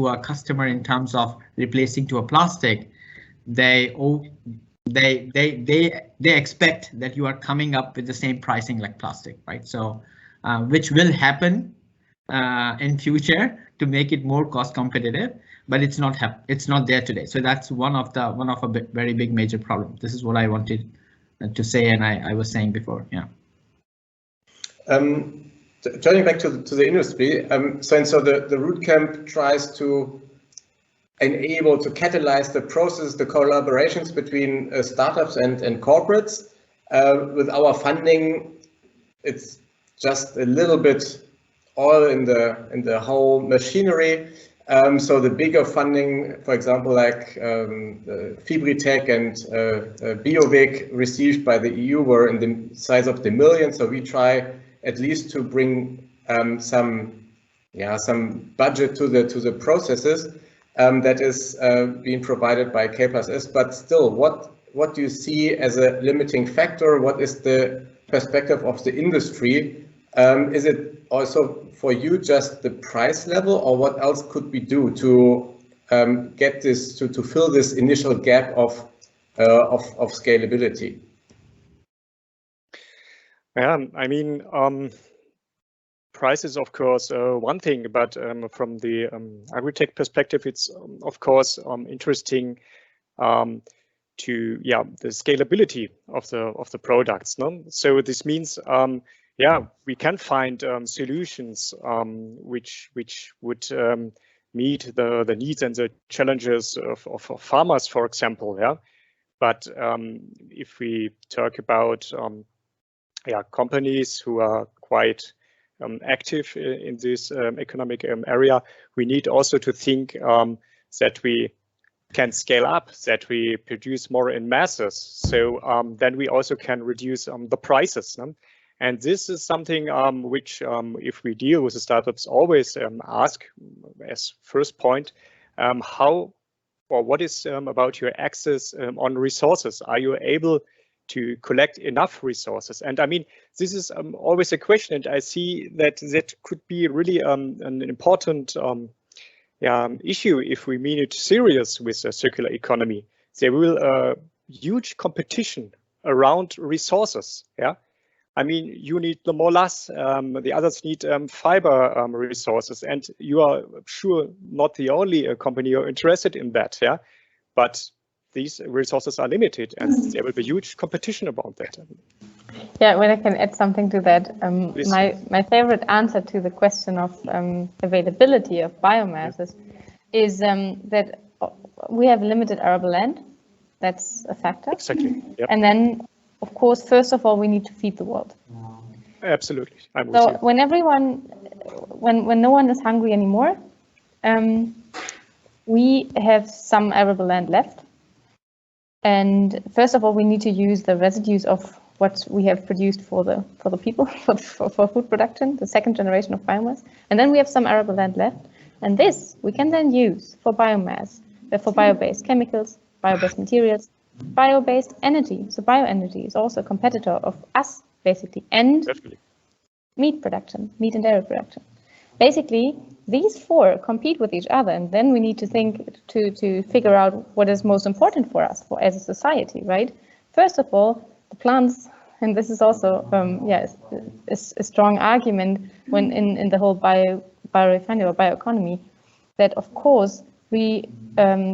a customer in terms of replacing to a plastic, they expect that you are coming up with the same pricing like plastic, right? So, which will happen in future to make it more cost competitive, but it's not there today. So that's one of a very big major problem. This is what I wanted to say, and I was saying before, yeah. Turning back to the industry, so the Rootcamp tries to enable, to catalyze the process, the collaborations between startups and corporates. With our funding, it's just a little bit all in the whole machinery. So the bigger funding, for example, like FibriTech and BIOWEG received by the EU were in the size of the millions. So we try at least to bring some budget to the processes that is being provided by K+S. But still, what do you see as a limiting factor? What is the perspective of the industry? Is it also for you just the price level, or what else could we do to get this to fill this initial gap of scalability? Yeah, I mean, price is of course one thing, but from the agri-tech perspective, it's of course interesting to the scalability of the products. No? So this means we can find solutions which would meet the needs and the challenges of farmers, for example. Yeah, but if we talk about companies who are quite active in this economic area, we need also to think that we can scale up, that we produce more in masses. So then we also can reduce the prices. No? And this is something which, if we deal with the startups, always ask as first point, how or what is about your access on resources? Are you able to collect enough resources? And I mean, this is always a question, and I see that could be really an important issue if we mean it serious with a circular economy. There will huge competition around resources. Yeah, I mean, you need the molasses, the others need fiber resources, and you are sure not the only company you're interested in that. Yeah, but these resources are limited, and there will be huge competition about that. Yeah, when I can add something to that, my favorite answer to the question of availability of biomasses is that we have limited arable land. That's a factor. Exactly. Yep. And then, of course, first of all, we need to feed the world. Absolutely. I'm with so you. when no one is hungry anymore, we have some arable land left. And first of all, we need to use the residues of what we have produced for the people, for food production, the second generation of biomass. And then we have some arable land left. And this we can then use for biomass, for bio-based chemicals, bio-based materials, bio-based energy. So bioenergy is also a competitor of us, basically, and Definitely. meat production, meat and dairy production. Basically, these four compete with each other, and then we need to think to figure out what is most important for us as a society, right? First of all, the plants, and this is also a strong argument when in the whole biorefinery or bioeconomy, that of course we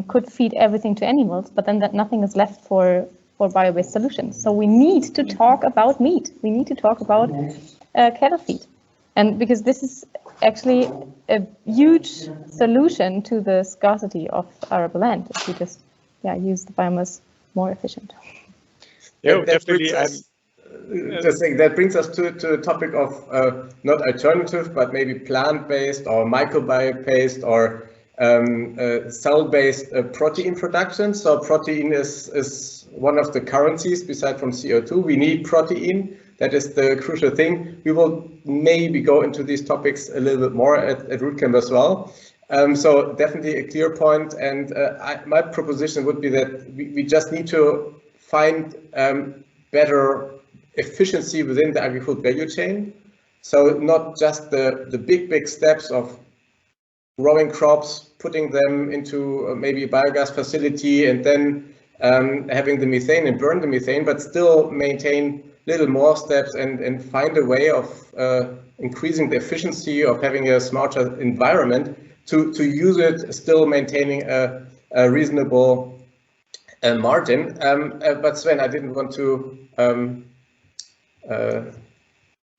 could feed everything to animals, but then that nothing is left for bio-based solutions. So we need to talk about meat. We need to talk about cattle feed, and because this is actually a huge solution to the scarcity of arable land if we just use the biomass more efficient. Yeah, definitely. just saying that brings us to a topic of not alternative, but maybe plant-based or microbiome-based or cell-based protein production. So protein is one of the currencies beside from CO2. We need protein. That is the crucial thing. We will maybe go into these topics a little bit more at Rootcamp as well. So definitely a clear point. And my proposition would be that we just need to find better efficiency within the agri-food value chain. So not just the big steps of growing crops, putting them into maybe a biogas facility and then having the methane and burn the methane, but still maintain little more steps and find a way of increasing the efficiency of having a smarter environment to use it, still maintaining a reasonable margin. But Sven, I didn't want to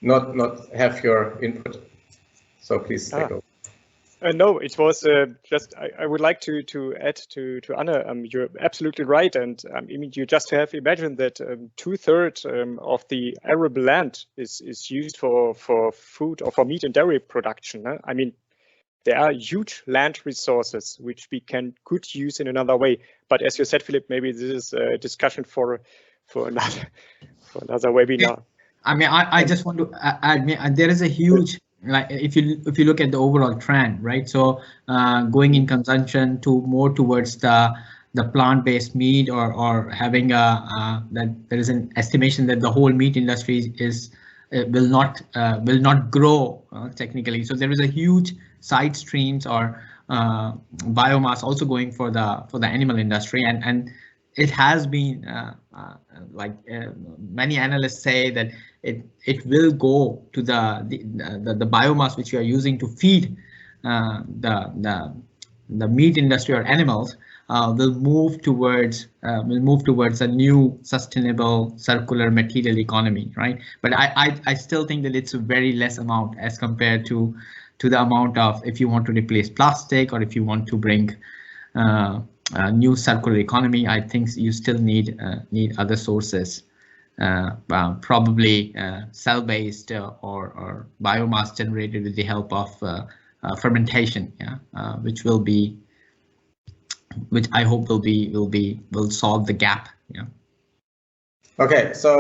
not have your input, so please take over. No, it was just I would like to add to Anna. You're absolutely right, and I mean you just have imagined that 2/3 of the arable land is used for food or for meat and dairy production. I mean, there are huge land resources which we could use in another way. But as you said, Philip, maybe this is a discussion for another webinar. Yeah. I mean, I just want to add, there is a huge, like if you look at the overall trend, right? So going in consumption to more towards the plant-based meat or having that there is an estimation that the whole meat industry will not grow technically. So there is a huge side streams or biomass also going for the animal industry, and it has been many analysts say that it will go to the biomass which you are using to feed the meat industry or animals will move towards a new sustainable circular material economy, right? But I still think that it's a very less amount as compared to the amount of if you want to replace plastic or if you want to bring a new circular economy. I think you still need other sources, probably cell-based or biomass generated with the help of fermentation, which I hope will solve the gap. Yeah. Okay, so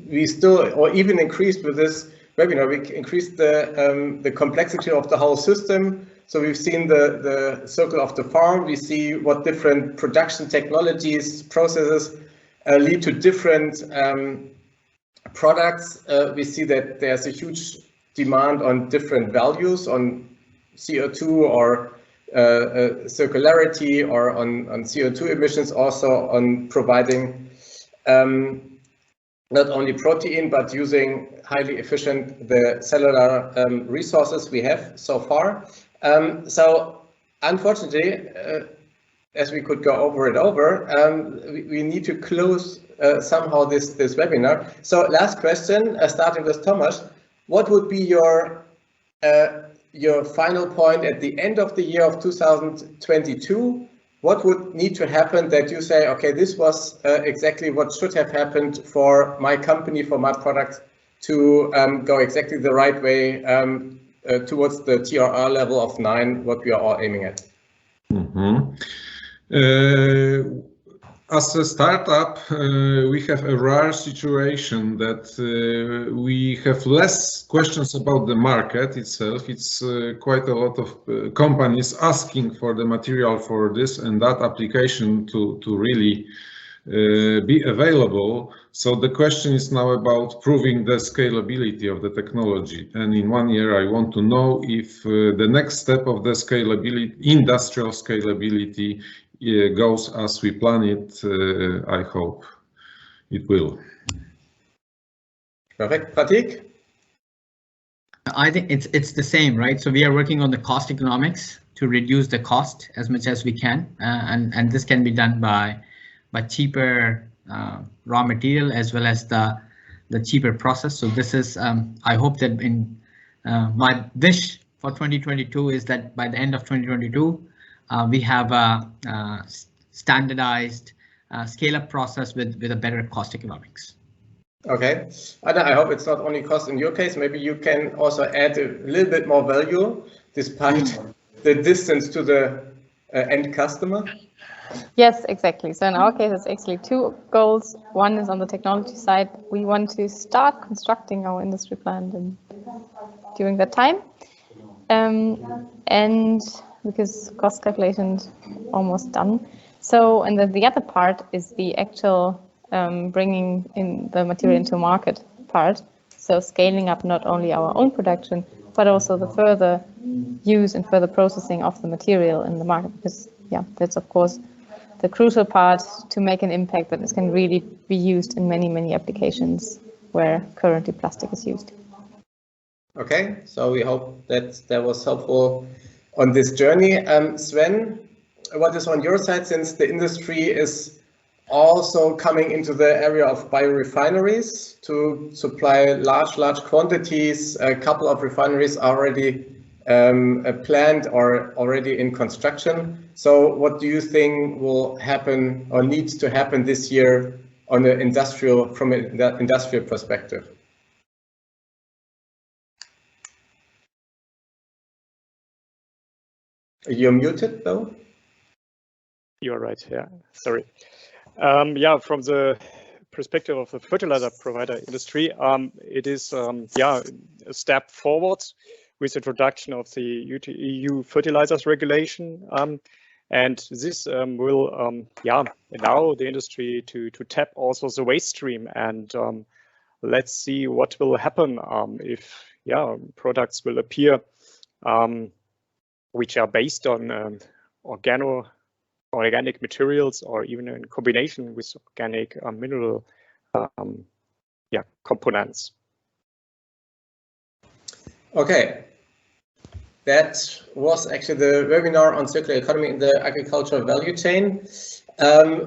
we still, or even increased with this webinar, we increased the complexity of the whole system. So we've seen the circle of the farm. We see what different production technologies, processes lead to different products. We see that there's a huge demand on different values, on CO2 or circularity, or on CO2 emissions, also on providing not only protein, but using highly efficient the cellular resources we have so far. So unfortunately, as we could go over it we need to close somehow this webinar. So last question, starting with Tomasz, what would be your final point at the end of the year of 2022? What would need to happen that you say, okay, this was exactly what should have happened for my company, for my product to go exactly the right way towards the TRR level of 9, what we are all aiming at? Mm-hmm. As a startup, we have a rare situation that we have less questions about the market itself. It's quite a lot of companies asking for the material for this and that application to really be available. So the question is now about proving the scalability of the technology. And in 1 year, I want to know if the next step of the scalability, industrial scalability, goes as we plan it. I hope it will. Perfect. Prateek? I think it's the same, right? So we are working on the cost economics to reduce the cost as much as we can, and this can be done by cheaper raw material as well as the cheaper process. So this is I hope that in my wish for 2022 is that by the end of 2022 we have a standardized scale-up process with a better cost economics. Okay, and I hope it's not only cost in your case. Maybe you can also add a little bit more value despite the distance to the end customer. Yes, exactly. So in our case, it's actually two goals. One is on the technology side. We want to start constructing our industry plant during that time. And because cost calculations almost done. So, and then the other part is the actual bringing in the material into market part. So scaling up not only our own production, but also the further use and further processing of the material in the market. Because yeah, that's of course the crucial part to make an impact that it can really be used in many, many applications where currently plastic is used. Okay, so we hope that was helpful on this journey. Sven, what is on your side, since the industry is also coming into the area of biorefineries to supply large quantities? A couple of refineries are already planned or already in construction. So what do you think will happen or needs to happen this year on the from an industrial perspective? You're muted, though. You're right. Yeah, sorry. Yeah, from the perspective of the fertilizer provider industry, it is yeah, a step forward with the introduction of the EU fertilizers regulation, and this will yeah, allow the industry to tap also the waste stream. And let's see what will happen if yeah, products will appear which are based on organic materials, or even in combination with organic mineral yeah, components. Okay, that was actually the webinar on circular economy in the agricultural value chain.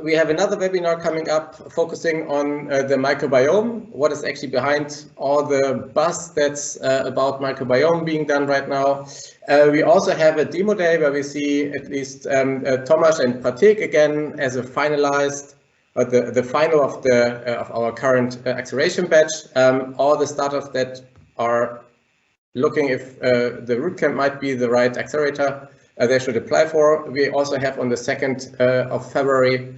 We have another webinar coming up focusing on the microbiome, what is actually behind all the buzz that's about microbiome being done right now. We also have a demo day where we see at least Tomasz and Prateek again as a finalized, the final of our current acceleration batch. All the startups that are looking if the Rootcamp might be the right accelerator, they should apply for. We also have on the 2nd of February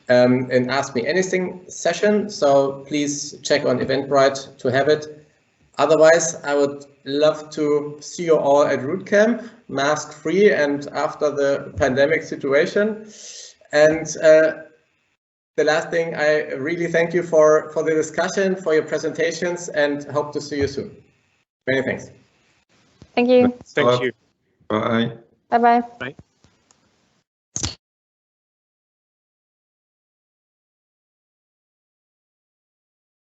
an Ask Me Anything session, so please check on Eventbrite to have it. Otherwise, I would love to see you all at Rootcamp, mask free and after the pandemic situation. And the last thing, I really thank you for the discussion, for your presentations, and hope to see you soon. Many thanks. Thank you. Thank you. Bye. Bye-bye. Bye.